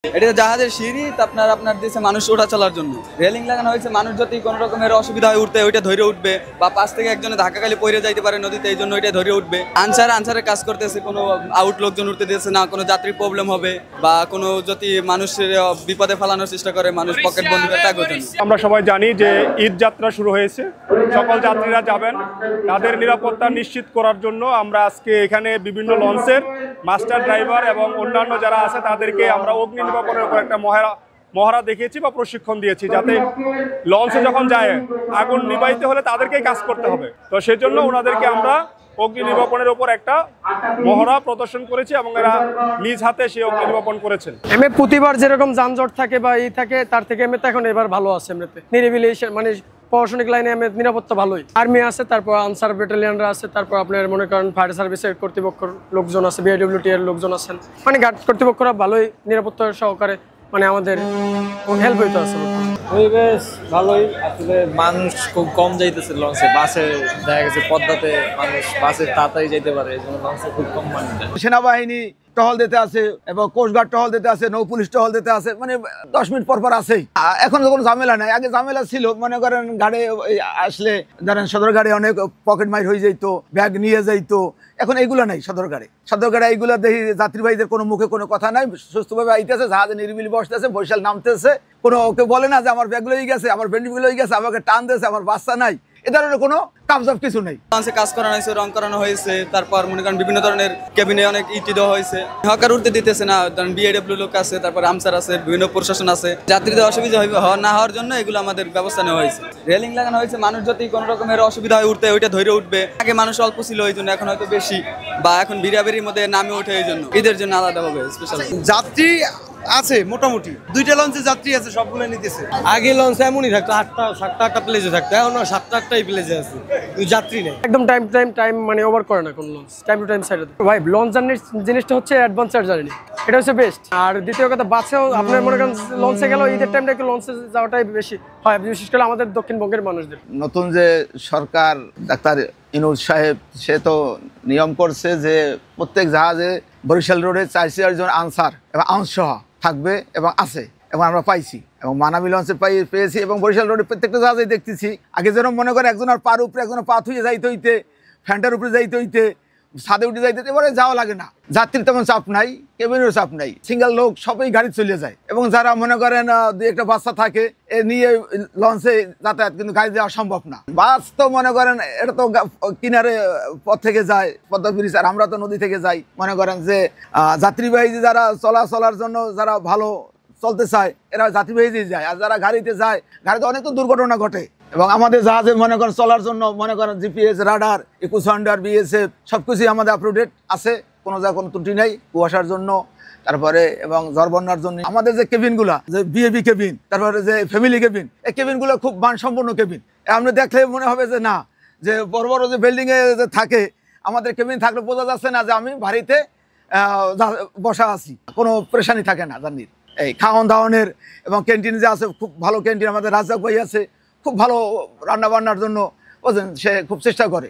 এটা জাহাজের সিঁড়ি আপনার আপনার দেশে মানুষ ওঠা চলার জন্য রেলিং লাগানো হয়েছে। মানুষ যদি কোনো রকমের অসুবিধা হয় উঠতে ওইটা ধরে উঠবে, বা পাশ থেকে একজনে ধাক্কা খালি পড়ে যাইতে পারে নদীতে, এই জন্য ওইটা ধরে উঠবে। আনসারের কাজ করতেছে, কোনো আউট লোকজন উঠতে দিয়েছে না, কোনো যাত্রী প্রবলেম হবে বা কোনো যদি মানুষের বিপদে ফেলানোর চেষ্টা করে মানুষ পকেট বন্ধ করে টাকা। আমরা সবাই জানি যে ঈদ যাত্রা শুরু হয়েছে, সকল যাত্রীরা যাবেন, তাদের নিরাপত্তা নিশ্চিত করার জন্য আমরা আজকে এখানে বিভিন্ন লঞ্চের মাস্টার ড্রাইভার এবং অন্যান্য যারা আছে তাদেরকে আমরা অগ্নি নির্বাপনের উপর একটা মহড়া দেখিয়েছি বা প্রশিক্ষণ দিয়েছি, যাতে লঞ্চে যখন যায় আগুন নিবাইতে হলে তাদেরকেই কাজ করতে হবে। তো সেজন্য ওনাদেরকে আমরা অগ্নি নির্বাপনের উপর একটা মহড়া প্রদর্শন করেছি এবং এরা নিজ হাতে সেই অগ্নি নির্বাপন করেছেন। প্রতিবার যেরকম যানজট থাকে বা এই থাকে তার থেকে এখন এবার ভালো আছে। নিরিবিলি মানে প্রশাসনিক লাইনে নিরাপত্তা ভালোই। আর্মি আছে, তারপর আনসার ব্যাটালিয়ানরা আছে, তারপর আপনার মনে করেন ফায়ার সার্ভিসের কর্তৃপক্ষের লোকজন আছে, বিআইডব্লিউটি এর লোকজন আছেন, মানে গার্ড কর্তৃপক্ষরা ভালোই নিরাপত্তা সহকারে মানে আমাদের হেল্প হইতে আছে। পরিবেশ ভালোই, আসলে মানুষ খুব কম যাইতেছে লঞ্চে। বাসে দেখা গেছে পদ্মাতে মানুষ বাসে তাড়াতাড়ি যেতে পারে, এই জন্য লঞ্চে খুব কম মানুষ যায়। সেনাবাহিনী টহল দিতে আছে এবং কোস্টগার্ড টহল দিতে আছে, নৌ পুলিশ টহল দিতে আছে, মানে 10 মিনিট পর পর আসেই। এখন কোনো ঝামেলা নাই, আগে ঝামেলা ছিল। মনে করেন গাড়ি আসলে ধরেন সদর গাড়ি অনেক পকেট মাইর হয়ে যাইতো, ব্যাগ নিয়ে যাইতো। এখন এইগুলো নাই সদর গাড়ি এইগুলো দেখি যাত্রীবাহীদের কোনো মুখে কোনো কথা নাই, সুস্থভাবে আইতেছে, জাহাজে নিরিবিলি বসতেছে, বরিশাল নামতেছে। কোনো ওকে বলে না যে আমার ব্যাগ লয়ে গেছে, আমার বেন্ডিগুলো হয়ে গেছে, আমাকে টান দিয়েছে, আমার বাচ্চা নাই, এ ধরনের কোনো কাবজাব কিছু নেই। কাজ করানো হয়েছে, রং করানো হয়েছে, তারপর মনে করেন বিভিন্ন ধরনের কেবিনে অনেক ইটি দেওয়া হয়েছে। হকার উঠতে দিতেছে না, ধরেন বিআইডব্লিউ লোক আছে, তারপর আমসার আছে, বিভিন্ন প্রশাসন আছে। যাত্রীদের অসুবিধা না হওয়ার জন্য এগুলো আমাদের ব্যবস্থা নেওয়া হয়েছে। রেলিং লাগানো হয়েছে, মানুষ যদি কোনো রকমের অসুবিধা হয় উঠতে ওইটা ধরে উঠবে। আগে মানুষ অল্প ছিল এই জন্য, এখন হয়তো বেশি, বা এখন বিড়াবিড়ির মধ্যে নামে ওঠে, এই জন্য ঈদের জন্য আলাদাভাবে স্পেশাল যাত্রী আছে মোটামুটি 2টা লঞ্চে যাত্রী আছে, সবগুলো নিতেছে। আগে লঞ্চে এমনই থাকতো, 7টা প্লেজে থাকতো, এখন 7-8টাই প্লেজে আছে, যাত্রী নেই। একদম টাইম মানে ওভার করে না কোন launch, time to time side. ভাই লঞ্চ জার্নির জিনিসটা হচ্ছে অ্যাডভেঞ্চার জার্নি, এটা হচ্ছে বেস্ট। আর দ্বিতীয় কথা, বাসেও আপনার মনে করেন লঞ্চে গেলেও ঈদের টাইমটা একটু লঞ্চে যাওয়াটাই বেশি হয়, বিশেষ করে আমাদের দক্ষিণবঙ্গের মানুষদের। নতুন যে সরকার ডাক্তার ইনুস সাহেব, সে তো নিয়ম করছে যে প্রত্যেক জাহাজে বরিশাল রোডে 4 জন আনসার এবং আউন্সসহ থাকবে এবং আছে, এবং আমরা পাইছি এবং মানাবী লঞ্চে পেয়েছি এবং বরিশাল রোডে প্রত্যেকটা জাহাজেই দেখতেছি। আগে যেরকম মনে করে একজনের পার উপরে একজনের পা থুয়ে যাইতে হইতে, ফ্যানটার উপরে যাইতে হইতে, ছাদে উঠে যাইতে, এবারে যাওয়া লাগে না। যাত্রীর তেমন চাপ নাই, কেবিনেরও চাপ নাই, সিঙ্গেল লোক সবাই গাড়ি চলে যায়। এবং যারা মনে করেন 2-1টা বাচ্চা থাকে, এ নিয়ে লঞ্চে যাতায়াত কিন্তু গাড়ি যাওয়া সম্ভব না। বাস তো মনে করেন এটা তো কিনারে পথ থেকে যায়, পদ্মা ব্রিজ, আর আমরা তো নদী থেকে যাই। মনে করেন যে যাত্রীবাহী যারা চলাচলার জন্য যারা ভালো চলতে চায় এরা যাত্রীবাহী যায়, আর যারা গাড়িতে যায়, গাড়িতে অনেক তো দুর্ঘটনা ঘটে। এবং আমাদের জাহাজে মনে করেন চলার জন্য মনে করেন জিপিএস, রাডার, ইকোসান্ডার, বিএসএফ সবকিছুই আমাদের আপ টু ডেট আছে, কোনো জায়গায় কোনো ত্রুটি নেই। কুয়াশার জন্য তারপরে এবং ঝড় বন্যার জন্য আমাদের যে কেবিনগুলো, যে বিএবি কেবিন, তারপরে যে ফ্যামিলি কেবিন, এই কেবিনগুলো খুব মানসম্পন্ন কেবিন। আপনি দেখলে মনে হবে যে না, যে বড় বড় যে বিল্ডিংয়ে যে থাকে আমাদের কেবিন থাকলে বোঝা যাচ্ছে না যে আমি বাড়িতে বসা আছি, কোনো প্রেশানি থাকে না জার্নির। এই খাওয়ান দাওয়ানের এবং ক্যান্টিন যে আছে, খুব ভালো ক্যান্টিন। আমাদের রাজ্জাক ভাই আছে, খুব ভালো রান্না বান্নার জন্য বুঝলেন, সে খুব চেষ্টা করে।